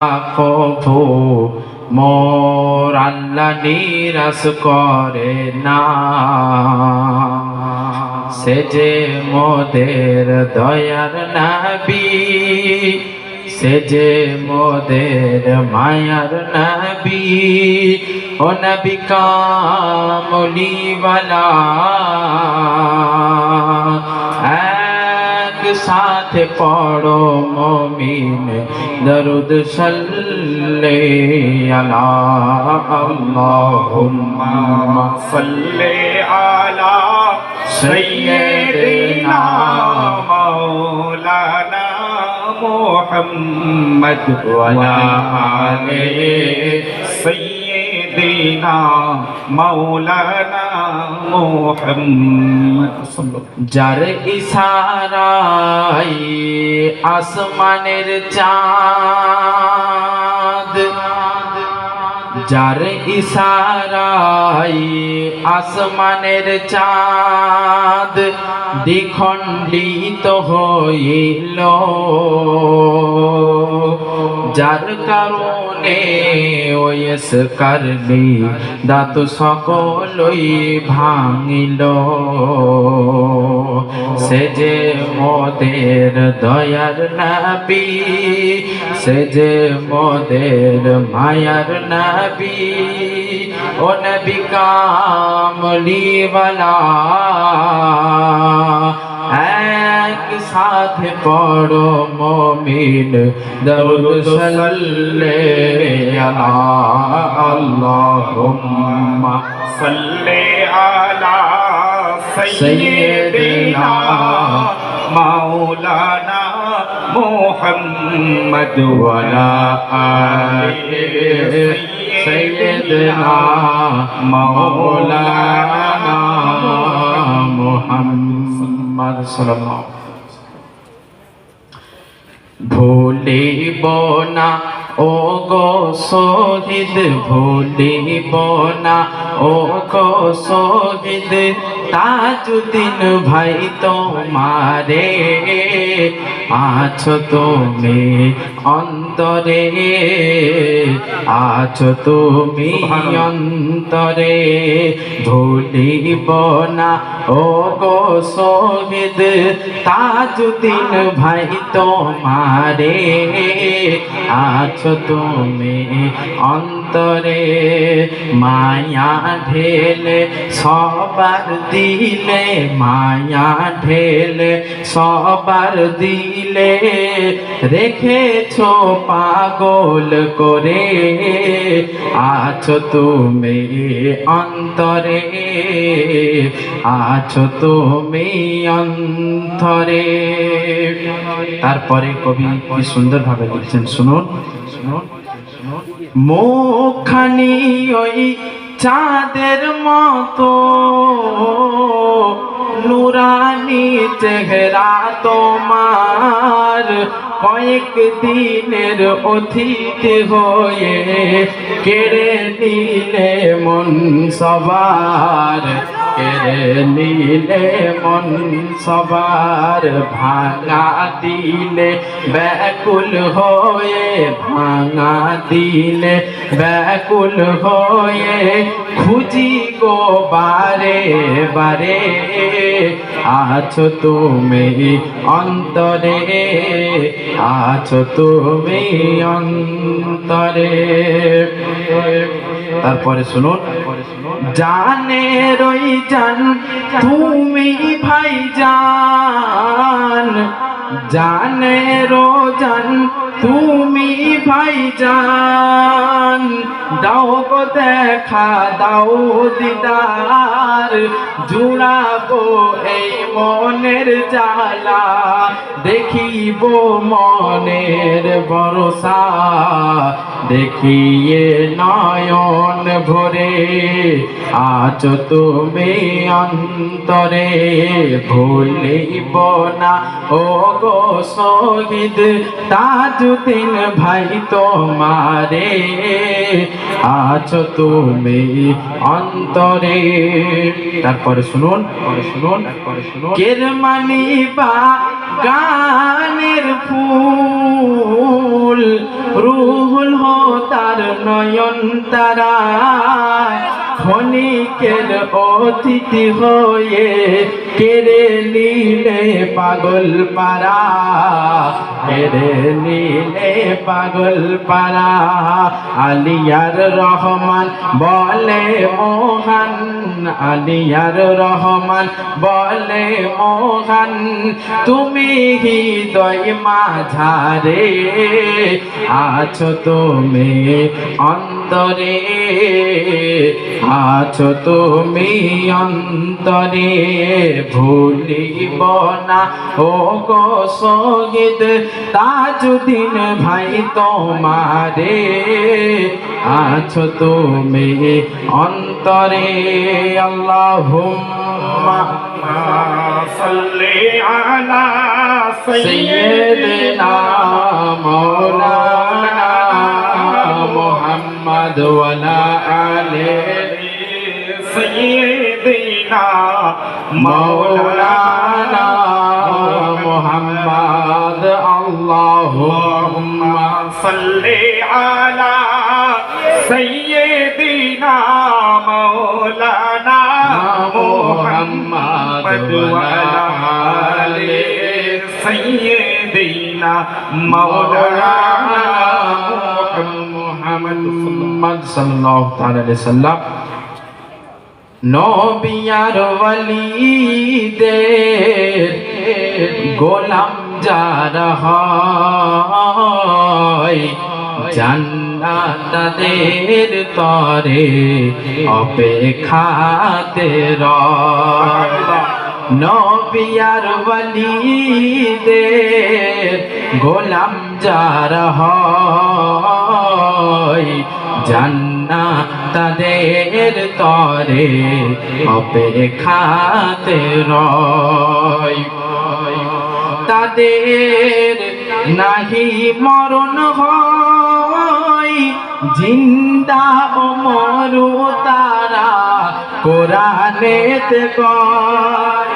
কভু মোর আল্লাহ নিরাশ করে না, সে যে মোদের দয়ার নবী, সে যে মোদের মায়ার নবী। ও নবী কামলিওয়ালা, साथ पढ़ो मोमिन दरुद सल्ले अला अल्लाहुम्मा सल्ले अला सय्यिदिना मौलाना मुहम्मद व अला आले सय्यिदिना मौलाना मुहम्मद। যার ইশারায় আসমানের চাঁদ, যার ইশারায় আসমানের চাঁদ দ্বিখণ্ডিত হইল, যার কারণে ওয়েস কারলি দাঁত সকলই ভাঙিল, সে যে মোদের দয়ার নবী, সে যে মোদের মায়ার নবী। ও নবী কামলিওয়ালা, এক সাথে পড়ো মোমিন দরুদ সল্লে আলা আল্লাহুম্মা सल्ले अला सय्यिदिना मौलाना मुहम्मद व अला आले सय्यिदना मौलाना मुहम्मद सल्लल्लाहु। ভুলিব না ও গো শহীদ, ভুলিব না ও গো শহীদ তাজউদ্দিন ভাই তোমারে, আছো তুমি অন্তরে, আছো তুমি অন্তরে। ভুলিব না ও গো শহীদ তাজউদ্দিন ভাই তোমারে, আছো তুমি অন্তরে। মায়া ঢেলে সবার দিলে, মায়া ঢেলে সবার দিলে, রেখেছো পাগল করে, আছো তুমি অন্তরে, আছো তুমি অন্তরে। তারপরে কবি কি সুন্দর ভাবে লিখছেন, শুনুন। মুখখানি ওই চাঁদের মতো, নুরানি চেহারা তোমার, কয়েক দিনের অতিথি হয়ে কেড়ে নিলে মন সবার, কেড়ে নিলে মন সবার। ভাঙা দিলে ব্যাকুল হয়ে, ভাঙা দিলে ব্যাকুল হয়ে, খুঁজি গো বারে বারে, আছো তুমি অন্তরে, আছো তুমি অন্তরে। তারপরে শুনুন, জানে রই জান তুমি ভাই জান, জানে রো জান তুমি ভাই জান, দাও গো দেখা দাও দিদার, জুড়াবো এই মনের জ্বালা, দেখিব মনের ভরসা, দেখিয়ে নয়ন ভরে, আছো তুমি অন্তরে। ভুলিব না ও গো শহীদ তাজউদ্দিন ভাই তোমারে, আছো তুমি অন্তরে। তারপরে শুনুন, কেরমানি বা গানের ফুল, রসুল রুহুল হো তার নয়ন তারা ক্ষণিকের অতিথি হয়ে কেড়ে নিলে পাগল পারা কেড়ে নিলে পাগল পারা আলিয়ার রহমান বলে মোহন আলিয়ার রহমান বলে মোহন তুমি হৃদয় মাঝারে আছো তুমি অন্তরে আছো তুমি অন্তরে ভুলিব না ও গো শহীদ তাজুদ্দিন ভাই তোমারে আছো তুমি অন্তরে আল্লাহুম্মা সাল্লি আলা সাইয়্যিদিনা মাওলানা মুহাম্মদ ওয়া আলা আলিহি সাইয়্যিদিনা মাওলানা মুহাম্মদ আল্লাহুম্মা সাল্লি আলা সাইয়্যিদিনা মাওলানা মুহাম্মদ ওয়া আলা আলি সাইয়্যিদিনা মাওলানা মুহাম্মদ সাল্লাল্লাহু তাআলা আলাইহি সাল্লাম নবিয়ার ওয়ালিদের গোলাম যারা হয় জান্নাত তাদের তরে অপেক্ষাতে রয় নবিয়ার ওয়ালিদের গোলাম যারা হয় জান্নাত তাদের তরে অপেক্ষাতে রয় তাদের নাহি মরণ হয় জিন্দা ও মরু তারা কোরআনেতে কয়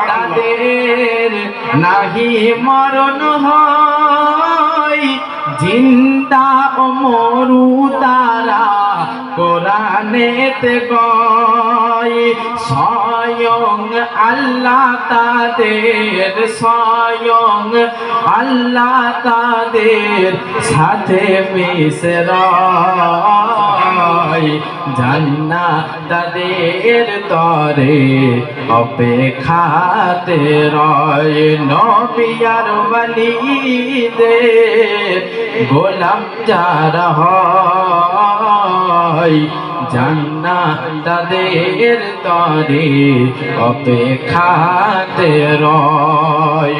তাদের নাহি মরণ হয় জিন্দা ও মরু তারা কোরআনেতে কয় স্বয়ং আল্লাহ তাদের স্বয়ং আল্লাহ তাদের সাথে মিশে রয় জান্নাত তাদের তরে অপেক্ষাতে রয় নবিয়ার ওয়ালিদের গোলাম যারা হয় জান্নাত তাদের তরে অপেক্ষাতে রয়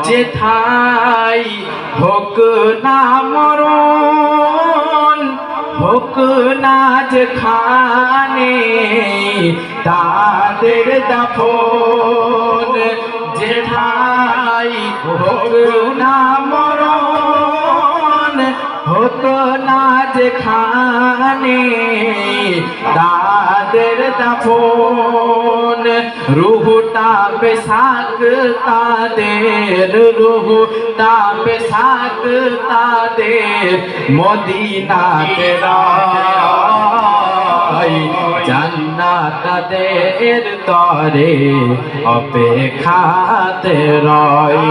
যেথায় হোক না মরণ হোক না যেখানে তাদের দাফন যেথায় হোক না মরণ হোক না যেখানে তাদের দাফন রুহটা বেশাক তাদের রুহটা বেশাক তাদের মদিনাতে রয় জান্নাত তাদের তরে অপেক্ষাতে রয়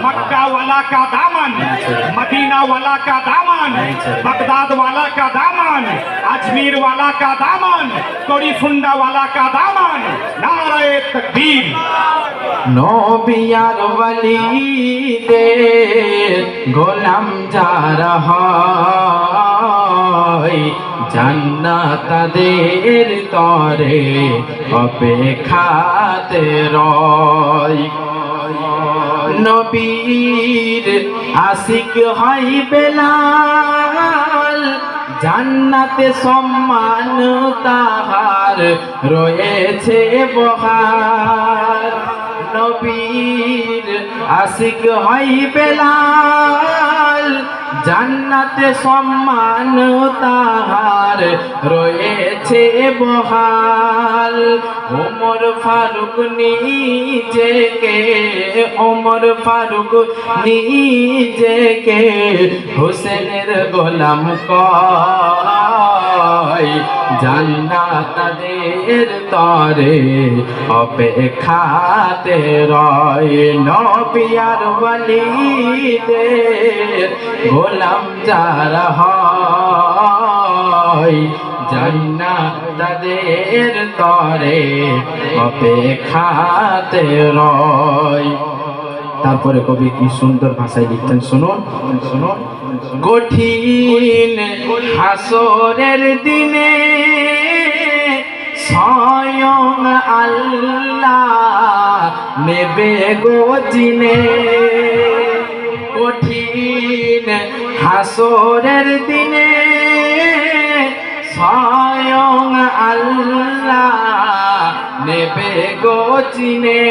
मक्का वाला का दामन, मदीना वाला का दामन, बगदाद वाला का दामन, अजमेर वाला का दामन, कोड़ीफुंडा वाला का दामन, नारे तकबीर। নবিয়ার ওয়ালিদের গোলাম যারা হয় জান্নাত তাদের তরে অপেক্ষাতে রয় নবীর আশিক হয় বেলাল জান্নাতে সম্মান তাহার রয়েছে বহার নবীর আশিক হয় বেলাল জান্নাতে সম্মান তাহার রয়েছে বহাল। ওমর ফারুক নিজেকে, ওমর ফারুক নিজেকে হোসেনের গোলাম কয়। জান্নাত তাদের তরে অপেক্ষাতে রয়। নবী আর ওয়ালিদের গোলাম যারা হয়, জান্নাত তাদের তরে অপেক্ষাতে রয়। তারপরে কবি কি সুন্দর ভাষায় লিখতেন, শুনুন শুনুন। কঠিন হাসরের দিনে স্বয়ং আল্লাহ নেবে গো চিনে। কঠিন হাসরের দিনে স্বয়ং আল্লাহ নেবে গো চিনে।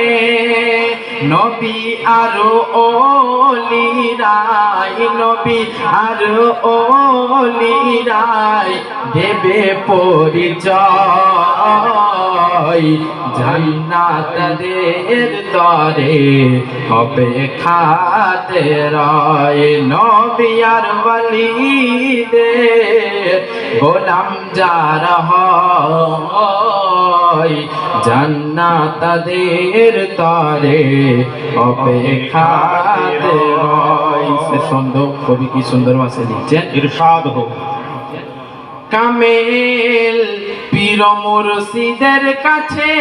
নবী আর ওলিরাই, নবী আর ওলিরাই দেবে পরিচয়। জান্নাত তাদের তরে অপেক্ষাতে রয়। নবী আর ওয়ালিদের গোলাম যারা হয়, জান্নাত তাদের তরে অপেক্ষাতে রয়। সে সুন্দর কবি কি সুন্দর ভাষায় লিখছেন, ইরশাদ হোক। কামেল পীর মুর্শিদের কাছে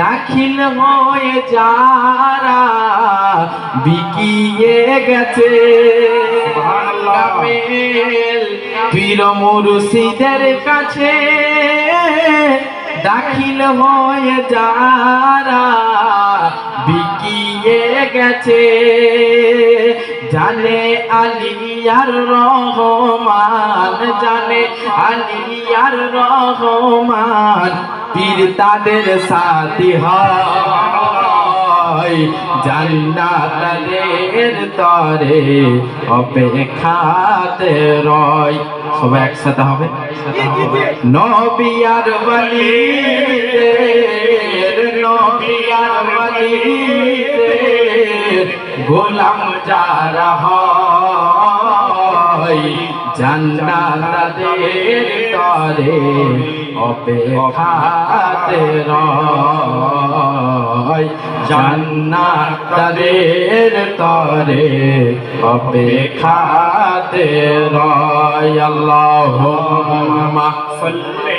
দাখিল হয়ে যারা বিকিয়ে গেছে। কামেল পীর মুর্শিদের কাছে দাখিল হয়ে যারা বিকিয়ে গেছে। জানে আলিয়ার রহমান, জানে আলিয়ার রহমান পীর তাদের সাথী হয়। জান্নাত তাদের তরে অপেক্ষাতে রয়। সবাই একসাথে হবে। নবী আর ওয়ালিদের, নবী আর ওয়ালিদের গোলাম যারা হয়, জান্নাত তাদের তরে অপেক্ষাতে রয়। জান্নাত তাদের তরে অপেক্ষাতে রয়। আল্লাহুম্মা সাল্লি